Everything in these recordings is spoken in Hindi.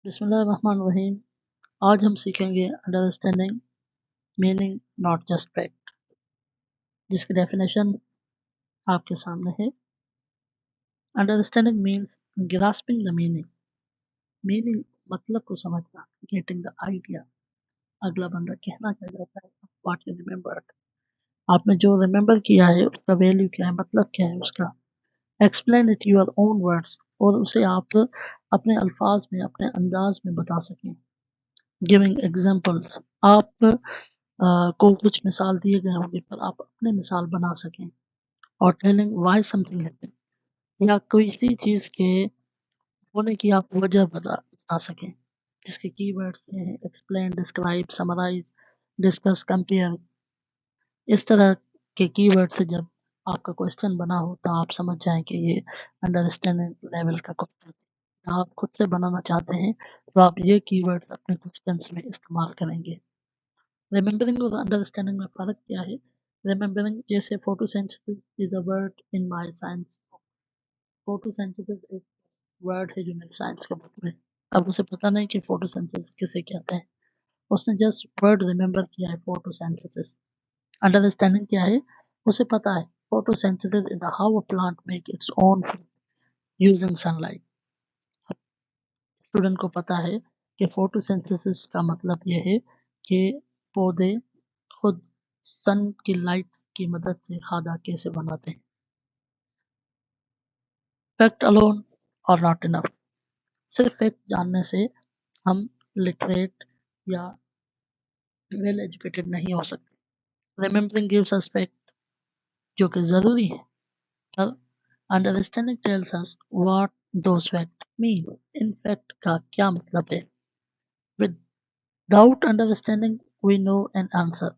बिस्मिल्लाहिर्रहमानिर्रहीम। आज हम सीखेंगे understanding meaning not just fact, जिसकी डेफिनेशन आपके सामने है। Understanding means grasping the meaning मतलब को समझना, गेटिंग द आइडिया। अगला बंदा कहना क्या चाहता है, व्हाट यू रिमेंबर्ड, आपने जो रिमेंबर किया है उसका वैल्यू क्या है, मतलब क्या है उसका। Explain it your own words, और उसे आप अपने अल्फाज में, अपने अंदाज में बता सकें। गिविंग एग्जाम्पल्स, आप को कुछ मिसाल दिए गए होंगे पर आप अपने मिसाल बना सकें। और टेलिंग वाई समथिंग हैपेंड, या कोई सी चीज़ के होने की आप वजह बता सकें, जिसके कीवर्ड्स हैं explain, describe, summarise, discuss, compare. इस तरह के कीवर्ड से जब आपका क्वेश्चन बना हो तो आप समझ जाएं कि ये अंडरस्टैंडिंग लेवल का क्वेश्चन है। आप खुद से बनाना चाहते हैं तो आप ये कीवर्ड्स अपने क्वेश्चन में इस्तेमाल करेंगे। रिमेंबरिंग और अंडरस्टैंडिंग में फ़र्क क्या है? रिमेंबरिंग जैसे photosynthesis is a word in my science. Photosynthesis एक वर्ड है जो मेरे साइंस के बुक में। अब उसे पता नहीं कि फोटोसिंथेसिस किसे कहते हैं, उसने जस्ट वर्ड रिमेंबर किया है फोटोसिंथेसिस। अंडरस्टैंडिंग क्या है? उसे पता है photosynthesis is how a plant make its own food using sunlight. Student को पता है कि फोटोसिंथेसिस का मतलब यह है कि पौधे खुद सन की लाइट की मदद से खाना कैसे बनाते हैं। फैक्ट अलोन और नॉट इनफ, सिर्फ फैक्ट जानने से हम लिटरेट या वेल एजुकेटेड नहीं हो सकते। रिमेम्बरिंग गिव्स अस फैक्ट, जो कि ज़रूरी है, पर understanding tells us what those fact mean, इन फैक्ट का क्या मतलब है। Without understanding we know an answer.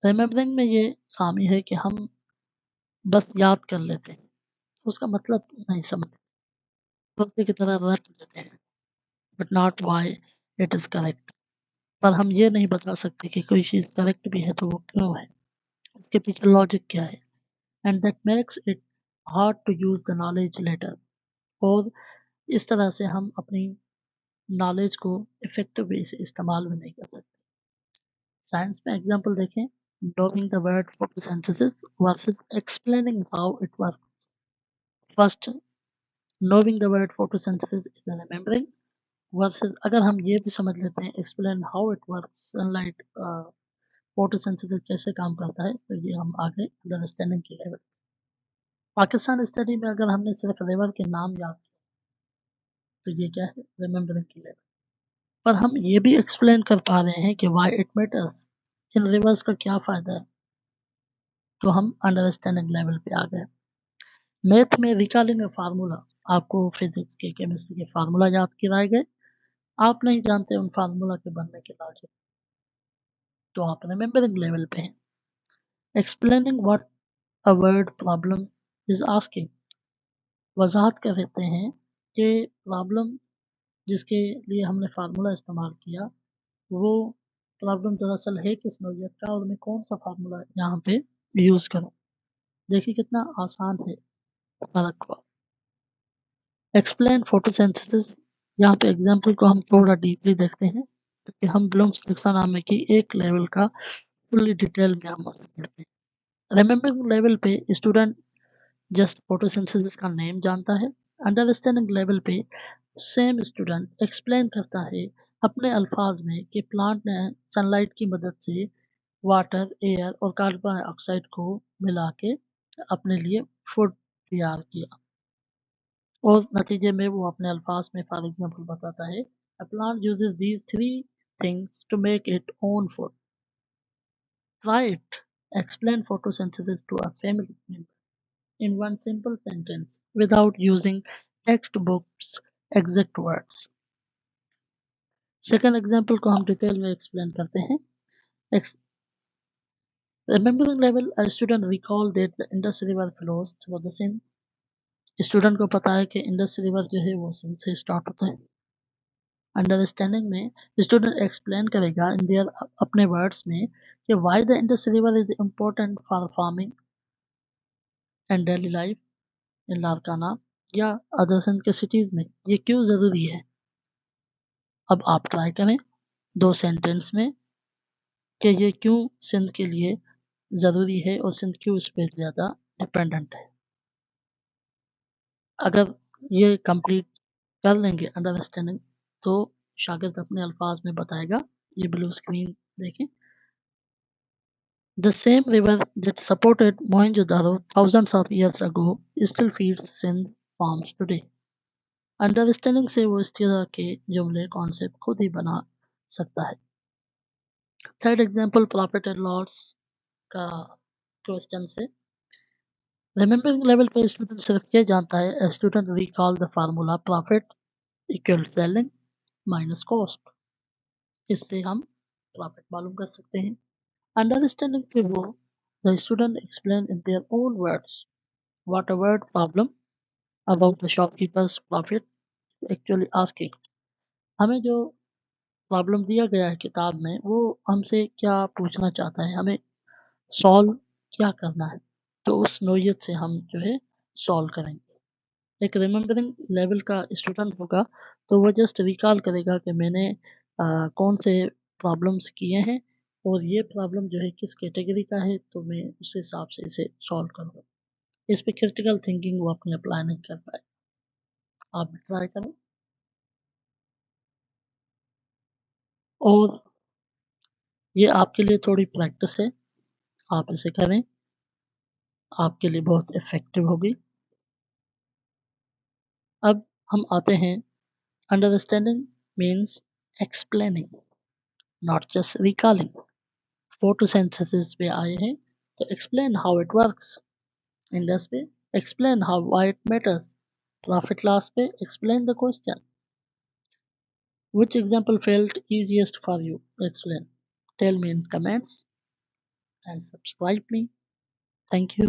Remembering में ये खामी है कि हम बस याद कर लेते हैं, उसका मतलब नहीं समझते, तोते की तरह रट देते हैं, but not why it is correct. पर हम ये नहीं बता सकते कि कोई चीज़ करेक्ट भी है तो वो क्यों है, उसके पीछे लॉजिक क्या है। And that makes it hard to use the knowledge later, और इस तरह से हम अपनी नॉलेज को इफेक्टिव वे से इस्तेमाल भी नहीं कर सकते। साइंस में एग्जांपल देखें, knowing the word photosynthesis versus explaining how it works. First, knowing the word photosynthesis is remembering versus अगर हम ये भी समझ लेते हैं explain how it works, sunlight photosynthesis कैसे काम करता है, तो ये हम आगे अंडरस्टैंडिंग की लेवल। पाकिस्तान स्टडी में अगर हमने सिर्फ रिवर के नाम याद किया तो ये क्या है, रिमेम्बरिंग की लेवल। पर हम ये भी एक्सप्लेन कर पा रहे हैं कि why it matters, in reverse का क्या फ़ायदा है, तो हम अंडरस्टैंडिंग लेवल पे आ गए। मैथ में रिकॉलिंग ए फार्मूला, आपको फिजिक्स के, केमिस्ट्री के फार्मूला याद कराए गए, आप नहीं जानते उन फार्मूला के बनने के लॉजिक, तो आप रिमेम्बरिंग लेवल पे हैं। Explaining what a word problem is asking, वजाहत कर देते हैं कि प्रॉब्लम जिसके लिए हमने फार्मूला इस्तेमाल किया वो प्रॉब्लम दरअसल है किस नौइयत का, और मैं कौन सा फार्मूला यहाँ पे यूज़ करूँ। देखिए कितना आसान है फर्क हुआ। एक्सप्लेन फोटोसिंथेसिस, यहाँ पे एग्जाम्पल को हम थोड़ा डीपली देखते हैं क्योंकि हम ब्लूम्स टैक्सोनॉमी की एक लेवल का फुल्ली डिटेल में हम पढ़ते हैं। रिमेम्बरिंग लेवल पे स्टूडेंट जस्ट फोटोसिंथेसिस का नेम जानता है। अंडरस्टैंडिंग लेवल पे सेम स्टूडेंट एक्सप्लेन करता है अपने अल्फाज में कि प्लांट ने सनलाइट की मदद से वाटर, एयर और कार्बन डाइऑक्साइड को मिला के अपने लिए फूड तैयार किया, और नतीजे में वो अपने अल्फाज में फॉर एग्जाम्पल बताता है a plant uses these three things to make it own food. Try it, explain photosynthesis to a family member in one simple sentence without using textbooks exact words. Second example को हम डिटेल में एक्सप्लेन करते हैं। Remembering level, a student recall that the Indus River flows through the Sindh. Student को पता है कि इंडस रिवर जो है वो सिंध से स्टार्ट होता है। अंडरस्टैंडिंग में स्टूडेंट एक्सप्लेन करेगा इन देयर अपने वर्ड्स में कि why the Indus river is important for farming and daily life in Larkana या अदर सिंध के सिटीज़ में ये क्यों ज़रूरी है। अब आप ट्राई करें 2 सेंटेंस में कि ये क्यों सिंध के लिए ज़रूरी है और सिंध क्यों इस पे ज़्यादा डिपेंडेंट है। अगर ये कंप्लीट कर लेंगे अंडरस्टैंडिंग, तो शागिर्द अपने अल्फाज में बताएगा। ये ब्लू स्क्रीन देखें। The same river that supported Mohenjo-daro thousands of years ago still feeds Sindh farms today. Understanding से वो इस तरह के जुमले कॉन्सेप्ट खुद ही बना सकता है। Third example profit and loss का क्वेश्चन से रिमेम्बरिंग लेवल पे स्टूडेंट सिर्फ ये जानता है student recall the formula profit equal selling minus cost. इससे हम प्रॉफिट मालूम कर सकते हैं। अंडरस्टैंडिंग के वो the student explain in their own words what a word problem about the shopkeeper's profit actually asking। हमें जो प्रॉब्लम दिया गया है किताब में वो हमसे क्या पूछना चाहता है, हमें सॉल्व क्या करना है, तो उस नोयत से हम जो है सॉल्व करेंगे। एक रिमेम्बरिंग लेवल का स्टूडेंट होगा तो वो जस्ट रिकॉल करेगा कि मैंने कौन से प्रॉब्लम्स किए हैं और ये प्रॉब्लम जो है किस कैटेगरी का है, तो मैं उस हिसाब से इसे सॉल्व करूँगा। इस पे क्रिटिकल थिंकिंग वो अपनी अप्लाई नहीं कर पाए। आप भी ट्राई करें और ये आपके लिए थोड़ी प्रैक्टिस है, आप इसे करें, आपके लिए बहुत इफ़ेक्टिव होगी। अब हम आते हैं understanding means explaining not just recalling. Photosynthesis पे आए हैं तो explain how it works. Indus पे explain how why it matters. Profit loss पे explain the question. Which example felt easiest for you to explain? Tell me in comments and subscribe me. Thank you.